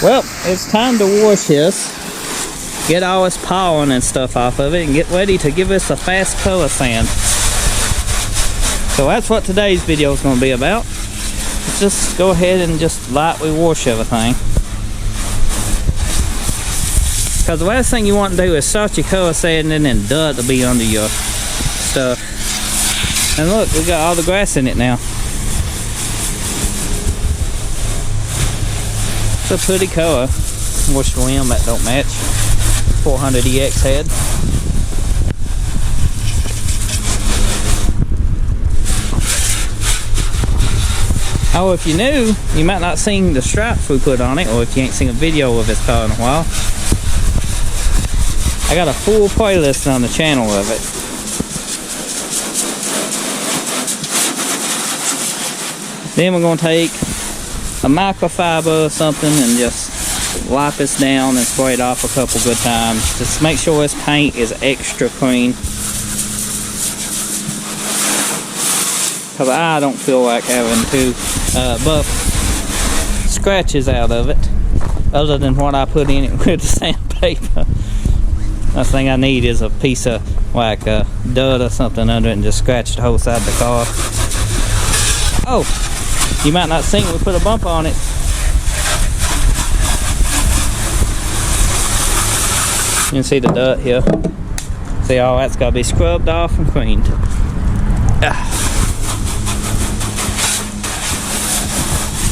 Well, it's time to wash this, get all its pollen and stuff off of it, and get ready to give us a fast color sand. So that's what today's video is going to be about. Just go ahead and just lightly wash everything. Because the last thing you want to do is start your color sanding and dirt to be under your stuff. And look, we got all the grass in it now. It's a pretty color. Wash the rim, that don't match. 400 EX head. Oh, if you're new, you might not seen the stripes we put on it, or if you ain't seen a video of this car in a while. I got a full playlist on the channel of it. Then we're going to take a microfiber or something and just wipe this down and spray it off a couple good times. Just make sure this paint is extra clean. Because I don't feel like having to buff scratches out of it, other than what I put in it with the sandpaper. Last thing I need is a piece of like dirt or something under it and just scratch the whole side of the car. Oh, you might not think we put a bump on it. You can see the dirt here. See, all that's got to be scrubbed off and cleaned.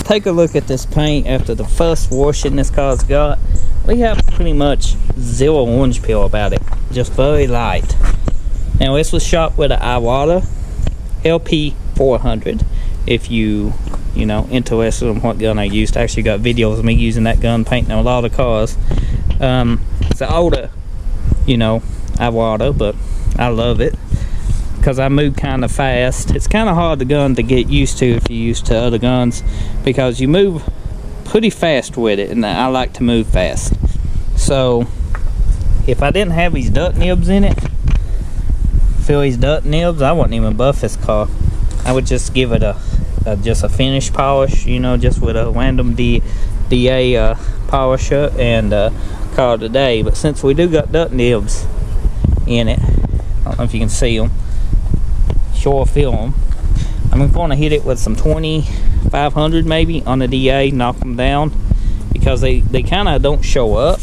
Take a look at this paint after the first washing this car's got. We have pretty much zero orange peel about it, just very light. Now this was shot with an Iwata LP 400. If you know, interested in what gun I used, I actually got videos of me using that gun painting a lot of cars. It's an older, Iwata, but I love it because I move kind of fast. It's kind of hard the gun to get used to if you're used to other guns, because you move pretty fast with it, and I like to move fast. So if I didn't have these duck nibs in it, feel these duck nibs, I wouldn't even buff this car. I would just give it just a finish polish, just with a random DA polisher and call it a day. But since we do got duck nibs in it, I don't know if you can see them, sure feel them. I'm going to hit it with some 2500 maybe on the DA, knock them down, because they kind of don't show up,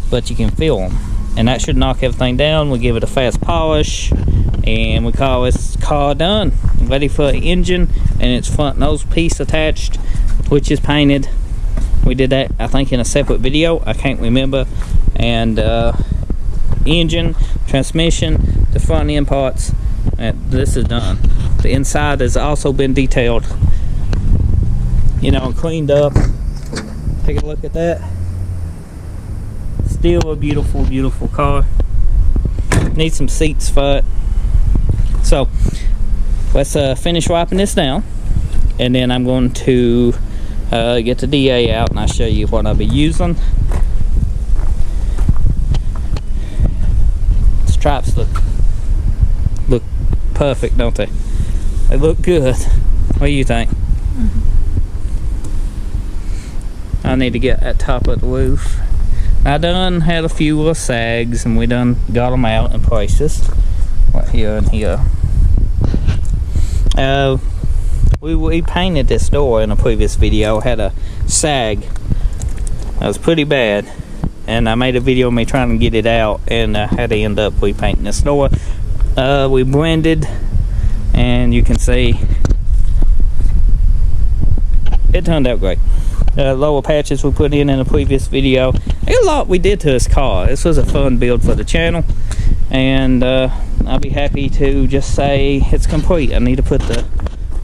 but you can feel them, and that should knock everything down. We give it a fast polish, and we call this car done, ready for the engine and its front nose piece attached, which is painted. We did that, I think, in a separate video, I can't remember. And engine, transmission, the front end parts, and this is done. The inside has also been detailed, cleaned up. Take a look at that. Still a beautiful, beautiful car. Need some seats for it. So let's finish wiping this down, and then I'm going to get the DA out and I'll show you what I'll be using. Stripes look perfect, don't they? They look good. What do you think? I need to get that top of the roof. I done had a few little sags, and we done got them out in places. Right here and here. We painted this door in a previous video. Had a sag that was pretty bad, and I made a video of me trying to get it out, and I had to end up repainting this door. We blended, and you can see it turned out great. Lower patches we put in a previous video. There's a lot we did to this car. This was a fun build for the channel, and I'll be happy to just say it's complete. I need to put the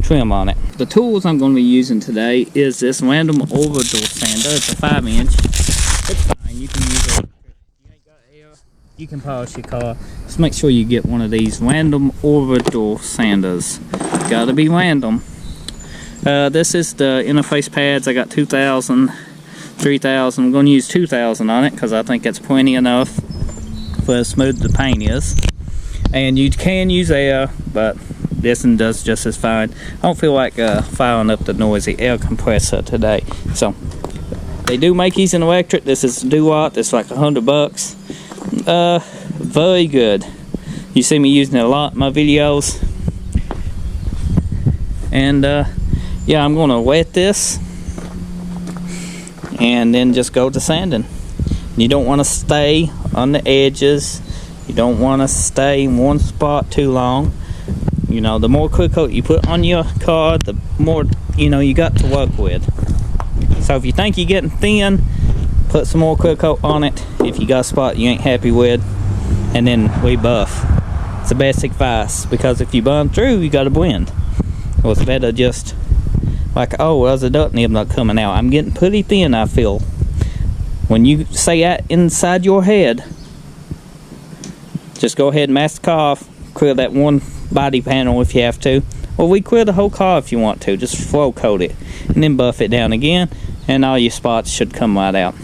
trim on it. The tools I'm going to be using today is this random over door sander. It's a 5-inch. It's fine. You can use it. If you ain't got air, you can polish your car. Just make sure you get one of these random over door sanders. Gotta be random. This is the interface pads. I got 2,000, 3,000. I'm going to use 2,000 on it because I think it's plenty enough for as smooth the paint is. And you can use air, but this one does just as fine. I don't feel like firing up the noisy air compressor today. So They do make these in electric. This is Duat. It's like $100. Very good. You see me using it a lot in my videos. And yeah, I'm gonna wet this and then just go to sanding. You don't want to stay on the edges. You don't want to stay in one spot too long. You know, the more clear coat you put on your car, the more, you know, you got to work with. So if you think you're getting thin, put some more clear coat on it. If you got a spot you ain't happy with, and then rebuff. It's the best advice, because if you burn through, you got to blend. Well, it's better just like, oh, well, there's a duct nib not coming out. I'm getting pretty thin, I feel. When you say that inside your head, just go ahead and mask the car off. Clear that one body panel if you have to. Or we clear the whole car if you want to. Just flow coat it. And then buff it down again. And all your spots should come right out.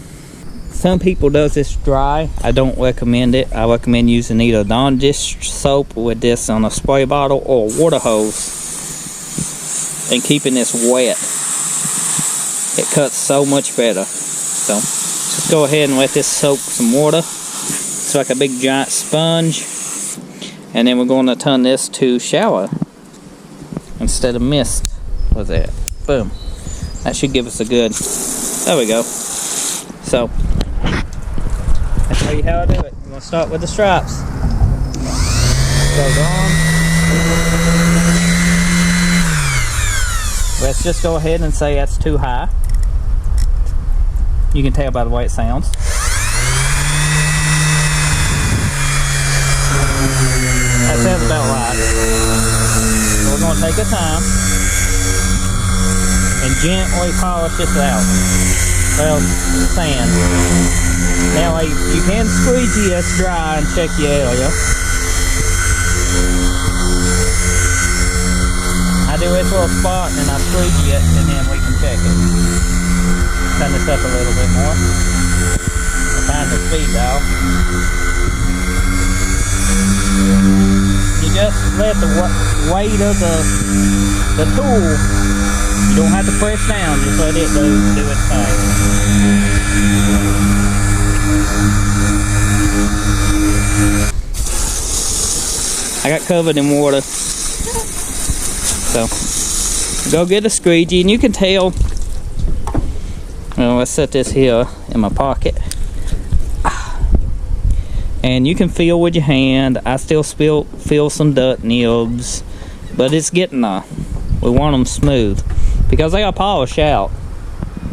Some people does this dry. I don't recommend it. I recommend using either Dawn dish soap with this on a spray bottle or a water hose. And keeping this wet. It cuts so much better. So just go ahead and let this soak some water. It's like a big giant sponge. And then we're going to turn this to shower instead of mist. What's that? Boom. That should give us a good, there we go. So I'll show you how I do it. I'm going to start with the stripes. Goes on. Let's just go ahead and say that's too high. You can tell by the way it sounds. That sounds about right. So we're going to take our time and gently polish this out. Well, sand. Now you can squeegee this dry and check your area. I do this little spot and then I squeegee it and then we can check it. Turn this up a little bit more. Find the speed dial. You just let the weight of the tool, you don't have to press down, just let it do its thing. I got covered in water. So, go get a squeegee, and you can tell. Well, let's set this here in my pocket. And you can feel with your hand. I still feel some duct nibs, but it's getting we want them smooth because they are polished out,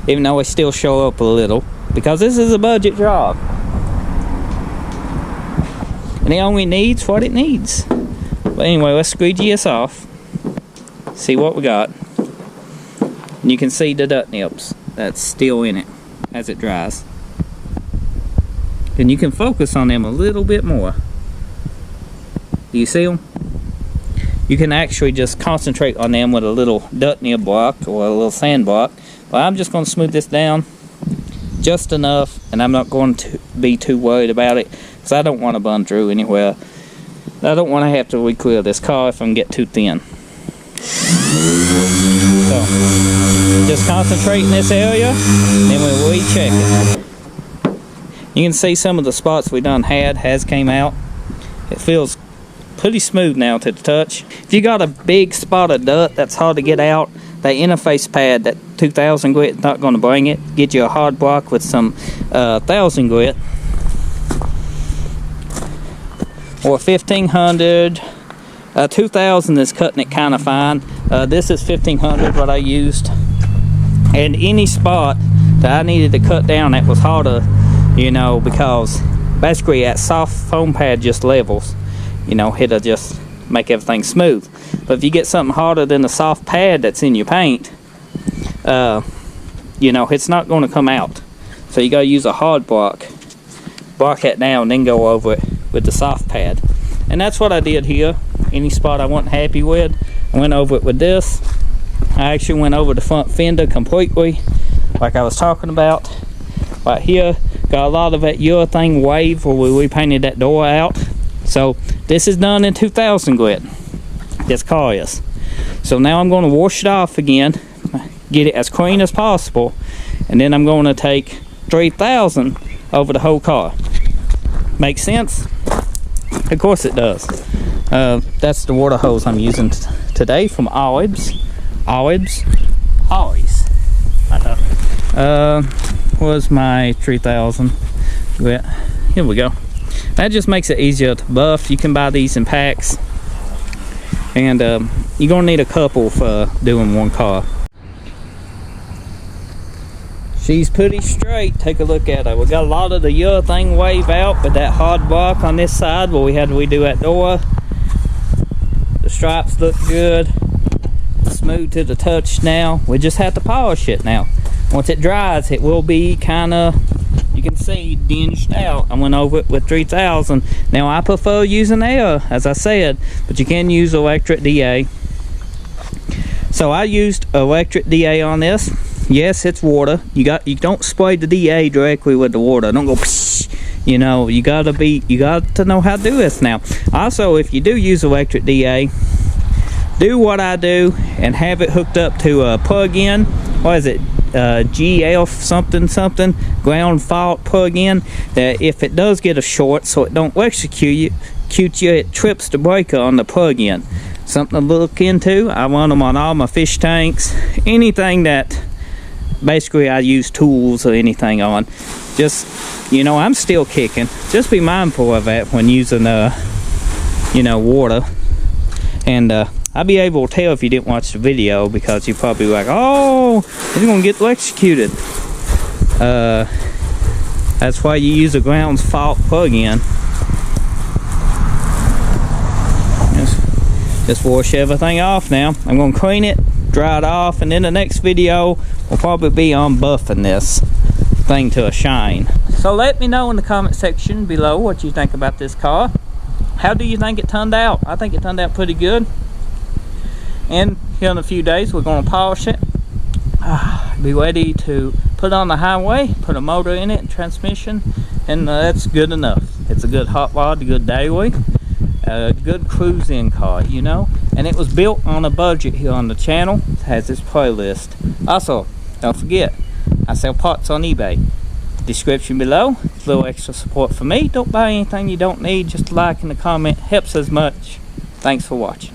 even though they still show up a little because this is a budget job and it only needs what it needs. But anyway, let's squeegee this off, see what we got, and you can see the duct nibs that's still in it as it dries. Then you can focus on them a little bit more. Do you see them? You can actually just concentrate on them with a little duct nib block or a little sand block. But I'm just going to smooth this down just enough, and I'm not going to be too worried about it because I don't want to burn through anywhere. I don't want to have to re-clear this car if I get too thin. So, just concentrate in this area, and then we'll recheck it. You can see some of the spots we done has came out. It feels pretty smooth now to the touch. If you got a big spot of dirt that's hard to get out, that interface pad, that 2000 grit, not going to bring it. Get you a hard block with some 1000 grit. Or 1500. 2000 is cutting it kind of fine. This is 1500 what I used. And any spot that I needed to cut down that was harder, you know, because basically that soft foam pad just levels, you know, it'll just make everything smooth. But if you get something harder than the soft pad that's in your paint, you know, it's not going to come out. So you got to use a hard block that down, and then go over it with the soft pad. And that's what I did here. Any spot I wasn't happy with, I went over it with this. I actually went over the front fender completely, like I was talking about. Right here, got a lot of that urethane wave where we repainted that door out. So this is done in 2000 grit. This car is. So now I'm going to wash it off again, get it as clean as possible, and then I'm going to take 3,000 over the whole car. Make sense? Of course it does. That's the water hose I'm using today from Always. I know. Was my 3,000. Here we go. That just makes it easier to buff. You can buy these in packs, and you're gonna need a couple for doing one car. She's pretty straight. Take a look at her. We got a lot of the urethane wave out, but that hard block on this side where we had to redo that door, the stripes look good, smooth to the touch now. We just have to polish it now. Once it dries, it will be kind of, you can see, dinged out. I went over it with 3,000. Now I prefer using air, as I said, but you can use electric DA. So I used electric DA on this. Yes, it's water. You don't spray the DA directly with the water. Don't go psh, you know, you got to know how to do this now. Also, if you do use electric DA, do what I do and have it hooked up to a plug-in. What is it? GL something ground fault plug-in, that if it does get a short, so it don't electrocute you, it trips the breaker on the plug-in. Something to look into. I run them on all my fish tanks, anything that basically I use tools or anything on. Just, you know, I'm still kicking. Just be mindful of that when using you know, water. And I'll be able to tell if you didn't watch the video, because you're probably like, oh, he's gonna get electrocuted. That's why you use a ground fault plug-in. Just wash everything off now. I'm gonna clean it, dry it off, and then the next video will probably be on buffing this thing to a shine. So let me know in the comment section below what you think about this car. How do you think it turned out? I think it turned out pretty good. And here in a few days we're going to polish it, be ready to put on the highway, put a motor in it and transmission, and that's good enough. It's a good hot rod, a good daily, a good cruising car, you know. And it was built on a budget here on the channel. It has this playlist. Also, don't forget, I sell parts on eBay. Description below, a little extra support for me. Don't buy anything you don't need. Just a like and a comment helps as much. Thanks for watching.